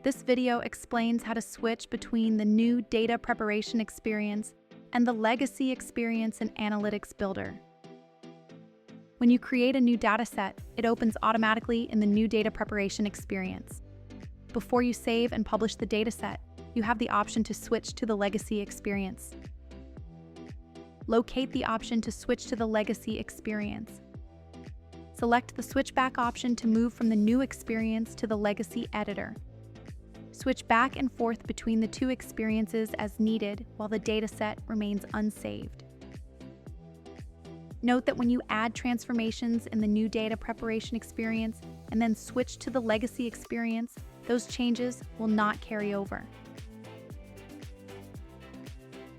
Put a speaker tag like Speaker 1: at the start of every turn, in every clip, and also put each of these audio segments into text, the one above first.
Speaker 1: This video explains how to switch between the new data preparation experience and the legacy experience in Analytics Builder. When you create a new dataset, it opens automatically in the new data preparation experience. Before you save and publish the dataset, you have the option to switch to the legacy experience. Locate the option to switch to the legacy experience. Select the switchback option to move from the new experience to the legacy editor. Switch back and forth between the two experiences as needed while the dataset remains unsaved. Note that when you add transformations in the new data preparation experience and then switch to the legacy experience, those changes will not carry over.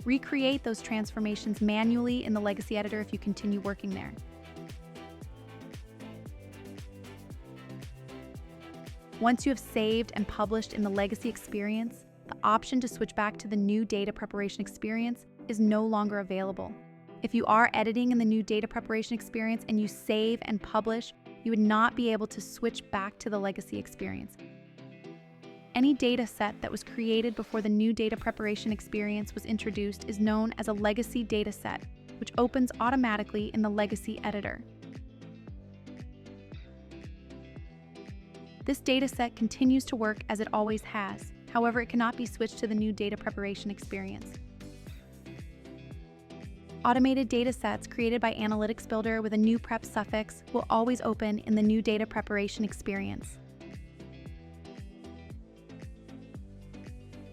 Speaker 1: Recreate those transformations manually in the legacy editor if you continue working there. Once you have saved and published in the legacy experience, the option to switch back to the new data preparation experience is no longer available. If you are editing in the new data preparation experience and you save and publish, you would not be able to switch back to the legacy experience. Any data set that was created before the new data preparation experience was introduced is known as a legacy data set, which opens automatically in the legacy editor. This dataset continues to work as it always has. However, it cannot be switched to the new data preparation experience. Automated datasets created by Analytics Builder with a new prep suffix will always open in the new data preparation experience.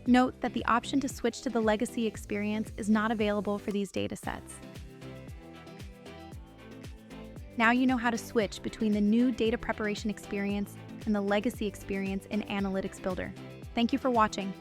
Speaker 1: Note that the option to switch to the legacy experience is not available for these datasets. Now you know how to switch between the new data preparation experience and the legacy experience in Analytics Builder. Thank you for watching.